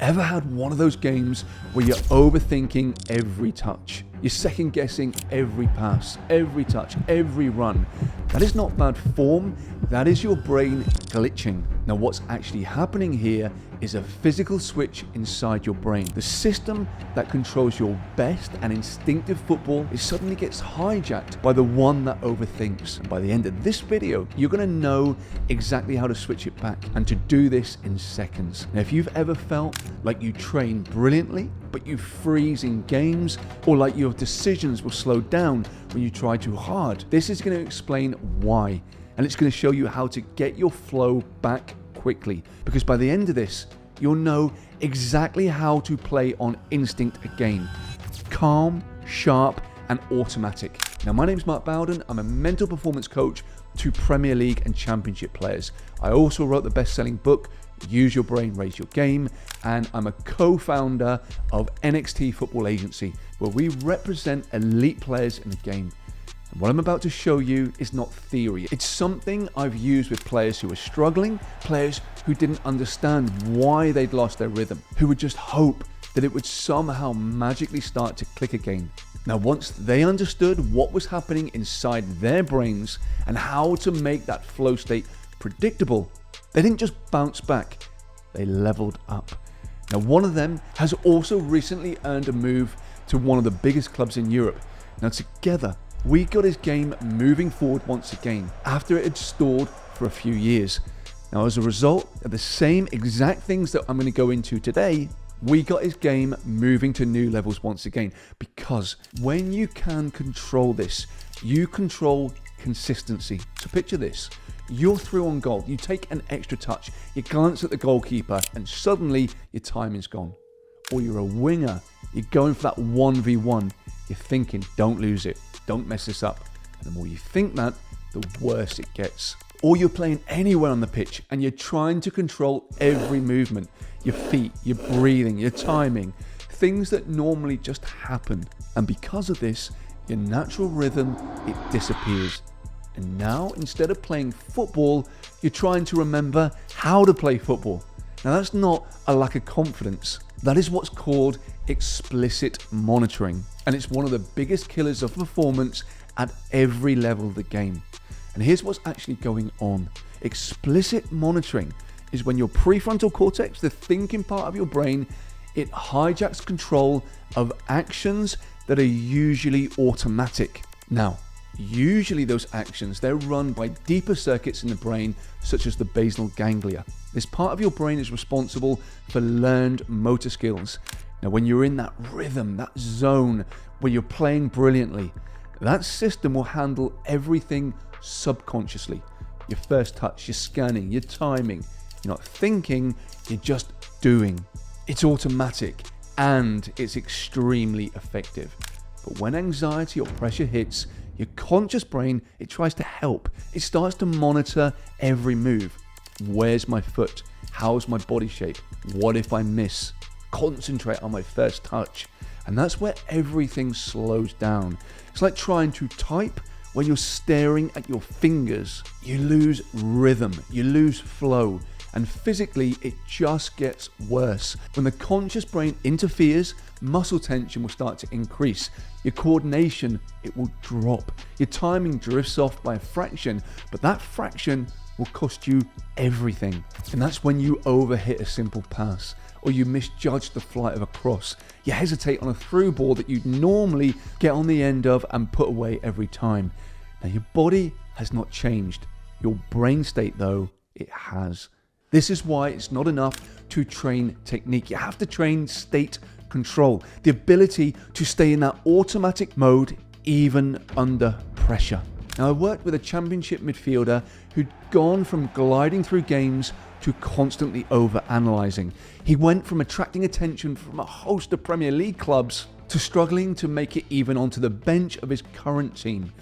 Ever had one of those games where you're overthinking every touch? You're second guessing every pass, every touch, every run. That is not bad form, that is your brain glitching. Now what's actually happening here is a physical switch inside your brain. The system that controls your best and instinctive football suddenly gets hijacked by the one that overthinks. And by the end of this video, you're going to know exactly how to switch it back and to do this in seconds. Now if you've ever felt like you train brilliantly, but you freeze in games, or like your decisions will slow down when you try too hard, this is going to explain why. And it's going to show you how to get your flow back quickly. Because by the end of this, you'll know exactly how to play on instinct again. Calm, sharp, and automatic. Now, my name's Mark Bowden. I'm a mental performance coach to Premier League and Championship players. I also wrote the best-selling book, Use Your Brain, Raise Your Game, and I'm a co-founder of NXT Football Agency, where we represent elite players in the game. And what I'm about to show you is not theory. It's something I've used with players who are struggling, players who didn't understand why they'd lost their rhythm, who would just hope that it would somehow magically start to click again. Now, once they understood what was happening inside their brains and how to make that flow state predictable, they didn't just bounce back, they leveled up. Now, one of them has also recently earned a move to one of the biggest clubs in Europe. Now, together, we got his game moving forward once again after it had stalled for a few years. Now, as a result of the same exact things that I'm going to go into today, we got his game moving to new levels once again, because when you can control this, you control consistency. So picture this. You're through on goal, you take an extra touch, you glance at the goalkeeper, and suddenly your timing's gone. Or you're a winger, you're going for that 1v1, you're thinking, don't lose it, don't mess this up. And the more you think that, the worse it gets. Or you're playing anywhere on the pitch and you're trying to control every movement, your feet, your breathing, your timing, things that normally just happen. And because of this, your natural rhythm, it disappears. And now, instead of playing football, you're trying to remember how to play football. Now, that's not a lack of confidence. That is what's called explicit monitoring. And it's one of the biggest killers of performance at every level of the game. And here's what's actually going on. Explicit monitoring is when your prefrontal cortex, the thinking part of your brain, it hijacks control of actions that are usually automatic. Now, usually those actions, they're run by deeper circuits in the brain, such as the basal ganglia. This part of your brain is responsible for learned motor skills. Now, when you're in that rhythm, that zone where you're playing brilliantly, that system will handle everything subconsciously. Your first touch, your scanning, your timing. You're not thinking, you're just doing. It's automatic and it's extremely effective. But when anxiety or pressure hits, your conscious brain, it tries to help. It starts to monitor every move. Where's my foot? How's my body shape? What if I miss? Concentrate on my first touch. And that's where everything slows down. It's like trying to type when you're staring at your fingers. You lose rhythm, you lose flow, and physically it just gets worse. When the conscious brain interferes, muscle tension will start to increase. Your coordination, it will drop. Your timing drifts off by a fraction, but that fraction will cost you everything. And that's when you overhit a simple pass, or you misjudge the flight of a cross. You hesitate on a through ball that you'd normally get on the end of and put away every time. Now, your body has not changed. Your brain state, though, it has. This is why it's not enough to train technique. You have to train state control, the ability to stay in that automatic mode even under pressure. Now, I worked with a championship midfielder who'd gone from gliding through games to constantly over-analysing. He went from attracting attention from a host of Premier League clubs to struggling to make it even onto the bench of his current team.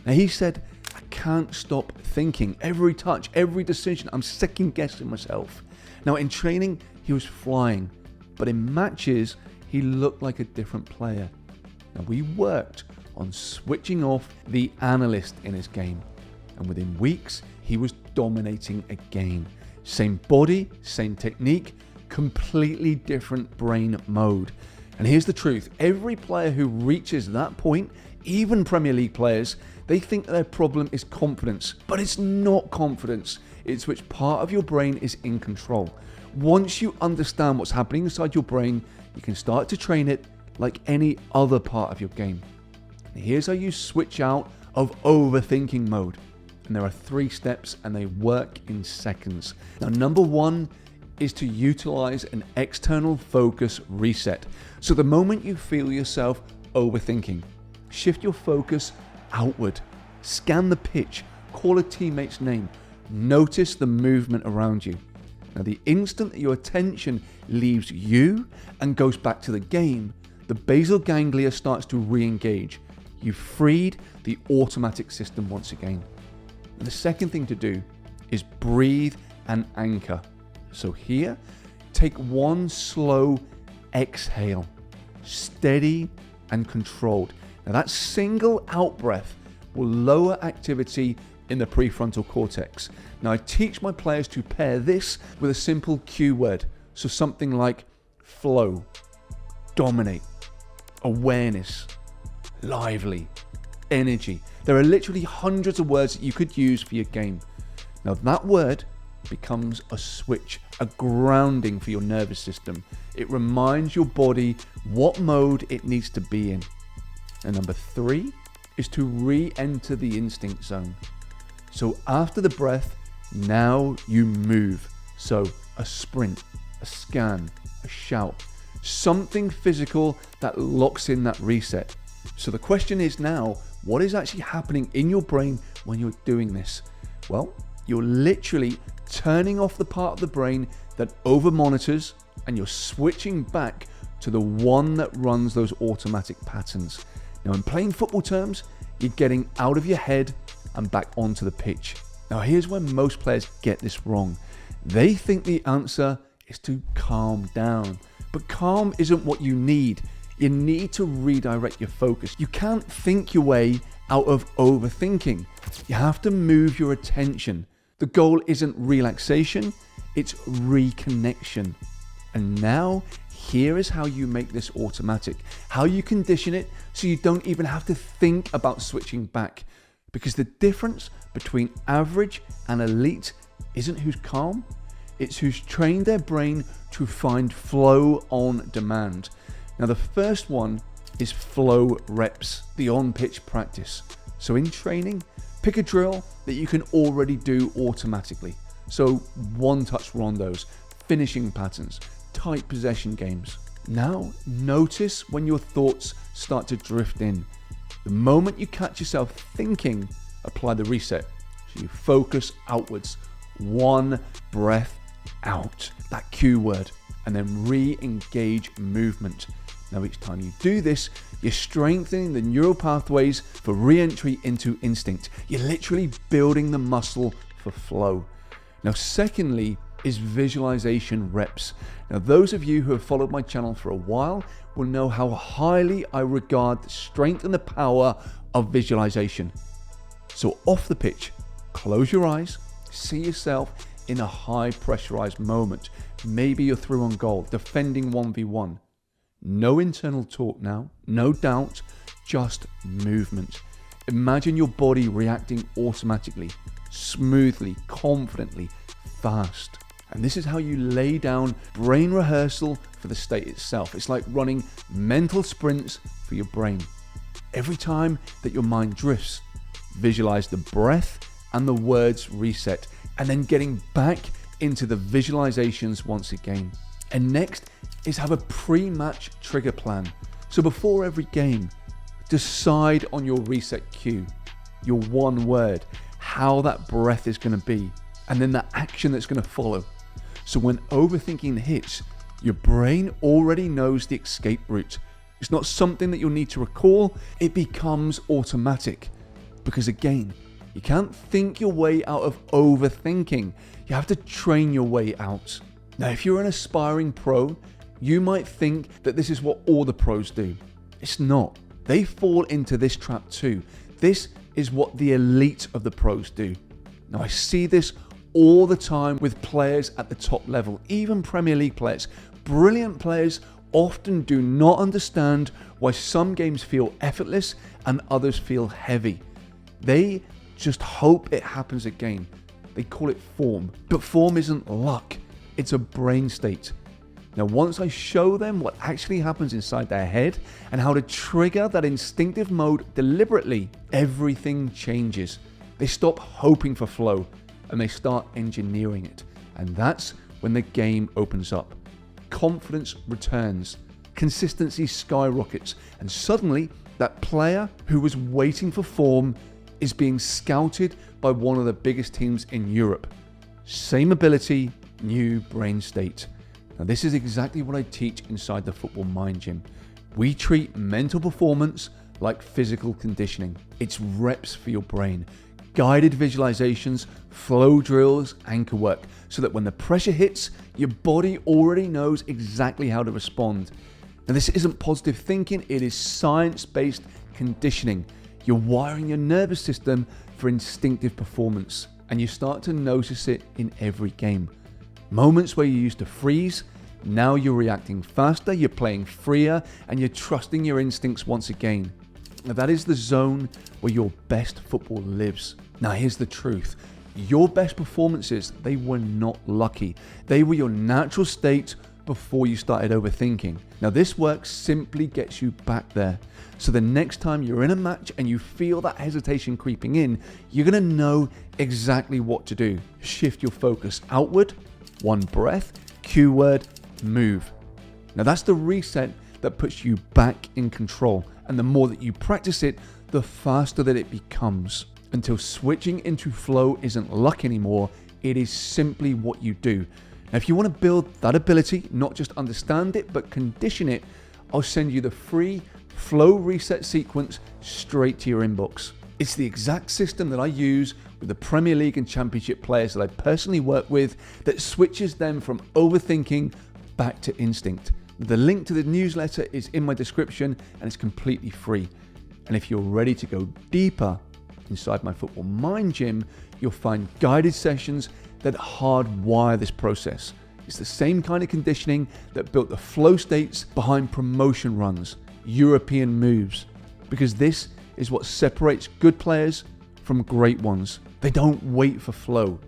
Now, he said, I can't stop thinking. Every touch, every decision, I'm second guessing myself. Now, in training, he was flying, but in matches, he looked like a different player. Now, we worked on switching off the analyst in his game, and within weeks, he was dominating again. Same body, same technique, completely different brain mode. And here's the truth, every player who reaches that point, even Premier League players, they think their problem is confidence, but it's not confidence. It's which part of your brain is in control. Once you understand what's happening inside your brain, you can start to train it like any other part of your game. And here's how you switch out of overthinking mode. And there are 3 steps and they work in seconds. Now, number 1 is to utilize an external focus reset. So the moment you feel yourself overthinking, shift your focus outward, scan the pitch, call a teammate's name, notice the movement around you. Now, the instant that your attention leaves you and goes back to the game, the basal ganglia starts to re-engage. You've freed the automatic system once again. And the second thing to do is breathe and anchor. So here, take one slow exhale, steady and controlled. Now that single out breath will lower activity in the prefrontal cortex. Now I teach my players to pair this with a simple cue word. So something like flow, dominate, awareness, lively, energy. There are literally hundreds of words that you could use for your game. Now that word becomes a switch, a grounding for your nervous system. It reminds your body what mode it needs to be in. And number 3 is to re-enter the instinct zone. So after the breath, now you move. So a sprint, a scan, a shout, something physical that locks in that reset. So the question is now, what is actually happening in your brain when you're doing this? Well, you're literally turning off the part of the brain that over monitors and you're switching back to the one that runs those automatic patterns. Now in plain football terms, you're getting out of your head and back onto the pitch. Now here's where most players get this wrong. They think the answer is to calm down, but calm isn't what you need. You need to redirect your focus. You can't think your way out of overthinking. You have to move your attention. The goal isn't relaxation, it's reconnection. And now, here is how you make this automatic, how you condition it so you don't even have to think about switching back. Because the difference between average and elite isn't who's calm, it's who's trained their brain to find flow on demand. Now the first one is flow reps, the on-pitch practice. So in training, pick a drill that you can already do automatically. So one-touch rondos, finishing patterns, tight possession games. Now notice when your thoughts start to drift in. The moment you catch yourself thinking, apply the reset. So you focus outwards, one breath out, that cue word, and then re-engage movement. Now each time you do this, you're strengthening the neural pathways for re-entry into instinct. You're literally building the muscle for flow. Now secondly is visualization reps. Now those of you who have followed my channel for a while will know how highly I regard the strength and the power of visualization. So off the pitch, close your eyes, see yourself in a high pressurized moment. Maybe you're through on goal, defending 1v1. No internal talk now, no doubt, just movement. Imagine your body reacting automatically, smoothly, confidently, fast. And this is how you lay down brain rehearsal for the state itself. It's like running mental sprints for your brain. Every time that your mind drifts, visualize the breath and the words reset, and then getting back into the visualizations once again. And next is have a pre-match trigger plan. So before every game, decide on your reset cue, your one word, how that breath is going to be, and then the action that's going to follow. So when overthinking hits, your brain already knows the escape route. It's not something that you'll need to recall, it becomes automatic. Because again, you can't think your way out of overthinking. You have to train your way out. Now, if you're an aspiring pro, you might think that this is what all the pros do. It's not. They fall into this trap too. This is what the elite of the pros do. Now, I see this all the time with players at the top level, even Premier League players. Brilliant players often do not understand why some games feel effortless and others feel heavy. They just hope it happens again. They call it form. But form isn't luck, it's a brain state. Now, once I show them what actually happens inside their head and how to trigger that instinctive mode deliberately, everything changes. They stop hoping for flow and they start engineering it. And that's when the game opens up. Confidence returns, consistency skyrockets, and suddenly that player who was waiting for form is being scouted by one of the biggest teams in Europe. Same ability, new brain state. Now, this is exactly what I teach inside the Football Mind Gym. We treat mental performance like physical conditioning. It's reps for your brain, guided visualizations, flow drills, anchor work, so that when the pressure hits, your body already knows exactly how to respond. Now, this isn't positive thinking, it is science-based conditioning. You're wiring your nervous system for instinctive performance, and you start to notice it in every game. Moments where you used to freeze, now you're reacting faster, you're playing freer, and you're trusting your instincts once again. Now, that is the zone where your best football lives. Now, here's the truth. Your best performances, they were not lucky. They were your natural state before you started overthinking. Now, this work simply gets you back there. So the next time you're in a match and you feel that hesitation creeping in, you're going to know exactly what to do. Shift your focus outward, one breath, cue word, move. Now, that's the reset that puts you back in control. And the more that you practice it, the faster that it becomes. Until switching into flow isn't luck anymore, it is simply what you do. Now, if you want to build that ability, not just understand it, but condition it, I'll send you the free flow reset sequence straight to your inbox. It's the exact system that I use with the Premier League and Championship players that I personally work with that switches them from overthinking back to instinct. The link to the newsletter is in my description and it's completely free. And if you're ready to go deeper inside my Football Mind Gym, you'll find guided sessions that hardwire this process. It's the same kind of conditioning that built the flow states behind promotion runs, European moves, because this is what separates good players from great ones. They don't wait for flow,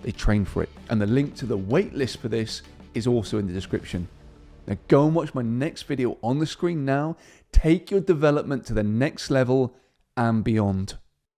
they train for it. And the link to the wait list for this is also in the description. Now go and watch my next video on the screen now. Take your development to the next level and beyond.